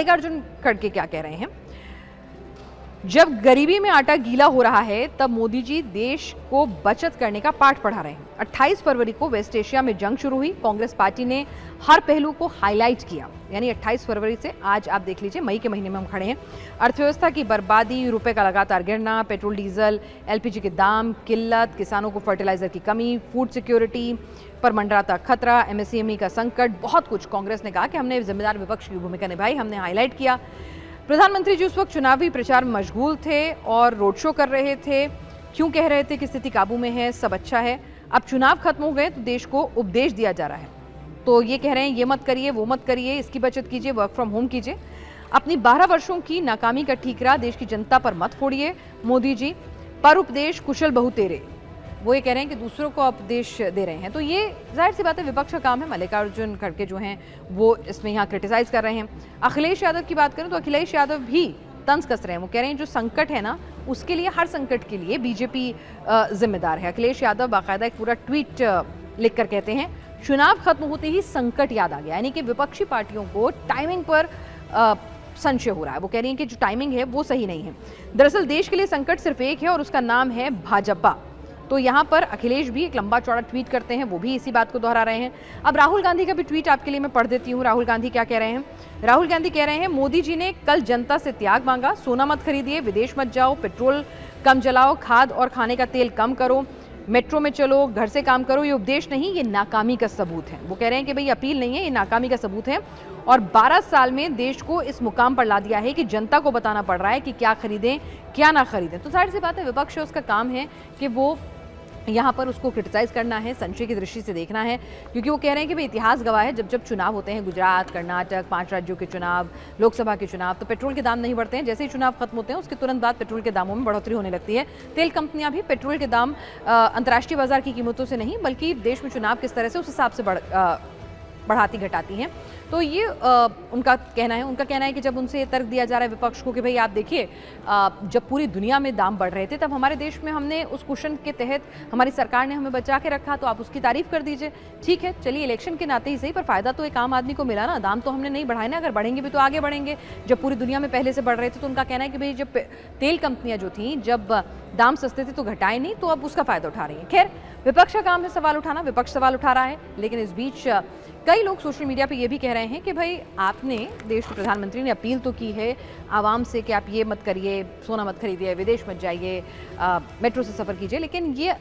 मल्लिकार्जुन खड़गे क्या कह रहे हैं? जब गरीबी में आटा गीला हो रहा है तब मोदी जी देश को बचत करने का पाठ पढ़ा रहे हैं। 28 फरवरी को वेस्ट एशिया में जंग शुरू हुई। कांग्रेस पार्टी ने हर पहलू को हाईलाइट किया, यानी 28 फरवरी से आज आप देख लीजिए, मई के महीने में हम खड़े हैं। अर्थव्यवस्था की बर्बादी, रुपए का लगातार गिरना, पेट्रोल डीजल एलपीजी के दाम, किल्लत, किसानों को फर्टिलाइजर की कमी, फूड सिक्योरिटी पर मंडराता खतरा, एमएसएमई का संकट, बहुत कुछ कांग्रेस ने कहा कि हमने जिम्मेदार विपक्ष की भूमिका निभाई, हमने हाईलाइट किया। प्रधानमंत्री जी उस वक्त चुनावी प्रचार में मशगूल थे और रोड शो कर रहे थे। क्यों कह रहे थे कि स्थिति काबू में है, सब अच्छा है। अब चुनाव खत्म हो गए तो देश को उपदेश दिया जा रहा है, तो ये कह रहे हैं ये मत करिए, वो मत करिए, इसकी बचत कीजिए, वर्क फ्रॉम होम कीजिए। अपनी 12 वर्षों की नाकामी का ठीकरा देश की जनता पर मत फोड़िए मोदी जी, पर उपदेश कुशल बहु तेरे। वो ये कह रहे हैं कि दूसरों को उपदेश दे रहे हैं, तो ये जाहिर सी बात है विपक्ष का काम है। मल्लिकार्जुन खड़गे जो हैं वो इसमें यहाँ क्रिटिसाइज कर रहे हैं। अखिलेश यादव की बात करें तो अखिलेश यादव भी तंज कस रहे हैं। वो कह रहे हैं जो संकट है ना, उसके लिए, हर संकट के लिए बीजेपी जिम्मेदार है। अखिलेश यादव बाकायदा एक पूरा ट्वीट लिख कर कहते हैं, चुनाव खत्म होते ही संकट याद आ गया, यानी कि विपक्षी पार्टियों को टाइमिंग पर संशय हो रहा है। वो कह रही हैं कि जो टाइमिंग है वो सही नहीं है। दरअसल देश के लिए संकट सिर्फ एक है और उसका नाम है भाजपा। तो यहाँ पर अखिलेश भी एक लंबा चौड़ा ट्वीट करते हैं, वो भी इसी बात को दोहरा रहे हैं। अब राहुल गांधी का भी ट्वीट आपके लिए मैं पढ़ देती हूँ। राहुल गांधी क्या कह रहे हैं? राहुल गांधी कह रहे हैं, मोदी जी ने कल जनता से त्याग मांगा, सोना मत खरीदिए, विदेश मत जाओ, पेट्रोल कम जलाओ, खाद और खाने का तेल कम करो, मेट्रो में चलो, घर से काम करो। ये उपदेश नहीं, ये नाकामी का सबूत है। वो कह रहे हैं कि भाई अपील नहीं है, ये नाकामी का सबूत है। और 12 साल में देश को इस मुकाम पर ला दिया है कि जनता को बताना पड़ रहा है कि क्या खरीदें, क्या ना खरीदें। तो जाहिर सी बात है विपक्ष है, उसका काम है कि वो यहाँ पर उसको क्रिटिसाइज करना है, संशय की दृष्टि से देखना है, क्योंकि वो कह रहे हैं कि भाई इतिहास गवाह है, जब जब चुनाव होते हैं, गुजरात, कर्नाटक, 5 राज्यों के चुनाव, लोकसभा के चुनाव, तो पेट्रोल के दाम नहीं बढ़ते हैं। जैसे ही चुनाव खत्म होते हैं उसके तुरंत बाद पेट्रोल के दामों में बढ़ोतरी होने लगती है। तेल कंपनियां भी पेट्रोल के दाम अंतर्राष्ट्रीय बाजार की कीमतों से नहीं, बल्कि देश में चुनाव किस तरह से उस हिसाब से बढ़ाती घटाती हैं। तो ये उनका कहना है। उनका कहना है कि जब उनसे ये तर्क दिया जा रहा है विपक्ष को कि भाई आप देखिए, जब पूरी दुनिया में दाम बढ़ रहे थे तब हमारे देश में हमने उस कुशन के तहत हमारी सरकार ने हमें बचा के रखा, तो आप उसकी तारीफ कर दीजिए। ठीक है, चलिए इलेक्शन के नाते ही सही, पर फायदा तो एक आम आदमी को मिला ना, दाम तो हमने नहीं बढ़ाए ना। अगर बढ़ेंगे भी तो आगे बढ़ेंगे। जब पूरी दुनिया में पहले से बढ़ रहे थे तो उनका कहना है कि भाई जब तेल कंपनियां जो थी, जब दाम सस्ते थे तो घटाए नहीं, तो अब उसका फायदा उठा रही है। खैर, विपक्ष का काम है सवाल उठाना, विपक्ष सवाल उठा रहा है। लेकिन इस बीच कई लोग सोशल मीडिया पे ये भी कह रहे हैं कि भाई आपने, देश के प्रधानमंत्री ने अपील तो की है आवाम से कि आप ये मत करिए, सोना मत खरीदिए, विदेश मत जाइए, मेट्रो से सफ़र कीजिए, लेकिन ये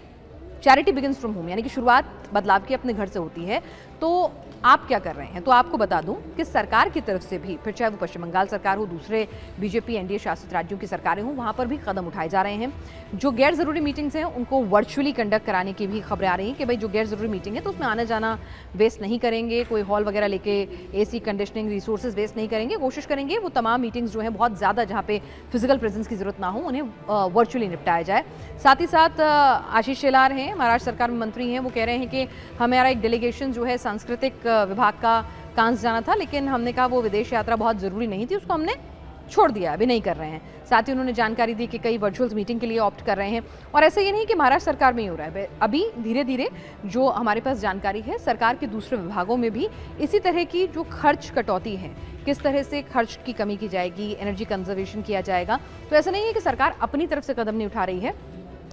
चैरिटी बिगिंस फ्रॉम होम, यानी कि शुरुआत बदलाव की अपने घर से होती है। तो आप क्या कर रहे हैं? तो आपको बता दूं कि सरकार की तरफ से भी, फिर चाहे वो पश्चिम बंगाल सरकार हो, दूसरे बीजेपी एनडीए शासित राज्यों की सरकारें हों, वहां पर भी कदम उठाए जा रहे हैं। जो गैर ज़रूरी मीटिंग्स हैं उनको वर्चुअली कंडक्ट कराने की भी खबरें आ रही हैं कि भाई जो गैर ज़रूरी मीटिंग है तो उसमें आना जाना वेस्ट नहीं करेंगे, कोई हॉल वगैरह लेके एसी कंडीशनिंग रिसोर्सेज वेस्ट नहीं करेंगे, कोशिश करेंगे वो तमाम मीटिंग्स जो हैं बहुत ज़्यादा जहाँ पे फिजिकल प्रेजेंस की जरूरत ना हो उन्हें वर्चुअली निपटाया जाए। साथ ही साथ आशीष शेलार हैं, महाराष्ट्र सरकार में मंत्री हैं, वो कह रहे हैं कि हमारा एक डेलीगेशन जो है सांस्कृतिक विभाग का कांस जाना था, लेकिन हमने कहा वो विदेश यात्रा बहुत ज़रूरी नहीं थी, उसको हमने छोड़ दिया, अभी नहीं कर रहे हैं। साथ ही उन्होंने जानकारी दी कि कई वर्चुअल मीटिंग के लिए ऑप्ट कर रहे हैं। और ऐसा ये नहीं कि महाराष्ट्र सरकार में ही हो रहा है, अभी धीरे धीरे जो हमारे पास जानकारी है सरकार के दूसरे विभागों में भी इसी तरह की जो खर्च कटौती है, किस तरह से खर्च की कमी की जाएगी, एनर्जी कंजर्वेशन किया जाएगा। तो ऐसा नहीं है कि सरकार अपनी तरफ से कदम नहीं उठा रही है।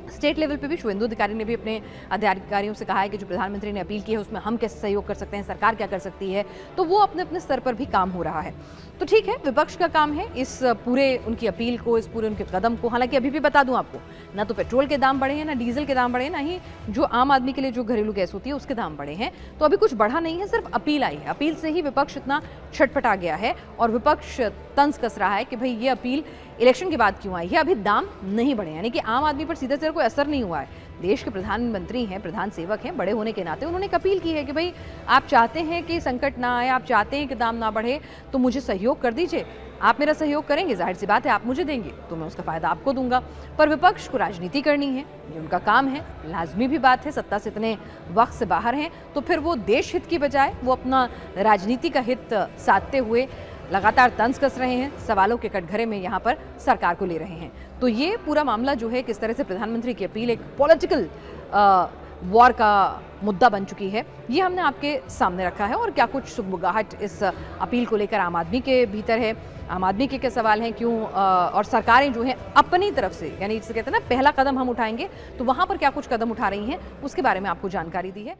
स्टेट लेवल पे भी शुभेंदु अधिकारी ने भी अपने अधिकारियों से कहा है कि जो प्रधानमंत्री ने अपील की है उसमें हम कैसे सहयोग कर सकते हैं, सरकार क्या कर सकती है, तो वो अपने अपने स्तर पर भी काम हो रहा है। तो ठीक है, विपक्ष का काम है इस पूरे उनकी अपील को, इस पूरे उनके कदम को। हालांकि अभी भी बता दूं आपको, ना तो पेट्रोल के दाम बढ़े हैं, ना डीजल के दाम बढ़े हैं, ना ही जो आम आदमी के लिए जो घरेलू गैस होती है उसके दाम बढ़े हैं। तो अभी कुछ बढ़ा नहीं है, सिर्फ अपील आई है। अपील से ही विपक्ष इतना छटपटा गया है और विपक्ष तंज कस रहा है कि भाई ये अपील इलेक्शन के बाद क्यों आई है, अभी दाम नहीं बढ़े, यानी कि आम आदमी पर सीधे सीधे कोई असर नहीं हुआ है। देश के प्रधानमंत्री हैं, प्रधान सेवक हैं, बड़े होने के नाते उन्होंने एक अपील की है कि भाई आप चाहते हैं कि संकट ना आए, आप चाहते हैं कि दाम ना बढ़े, तो मुझे सहयोग कर दीजिए। आप मेरा सहयोग करेंगे, जाहिर सी बात है आप मुझे देंगे तो मैं उसका फ़ायदा आपको दूंगा। पर विपक्ष को राजनीति करनी है, ये उनका काम है, लाजमी भी बात है। सत्ता से इतने वक्त से बाहर हैं तो फिर वो देश हित की बजाय वो अपना राजनीति का हित साधते हुए लगातार तंज कस रहे हैं, सवालों के कटघरे में यहाँ पर सरकार को ले रहे हैं। तो ये पूरा मामला जो है, किस तरह से प्रधानमंत्री की अपील एक पॉलिटिकल वॉर का मुद्दा बन चुकी है, ये हमने आपके सामने रखा है। और क्या कुछ सुगबुगाहट इस अपील को लेकर आम आदमी के भीतर है, आम आदमी के क्या सवाल हैं, क्यों और सरकारें जो हैं अपनी तरफ से, यानी जिसे कहते हैं ना पहला कदम हम उठाएंगे, तो वहाँ पर क्या कुछ कदम उठा रही हैं, उसके बारे में आपको जानकारी दी है।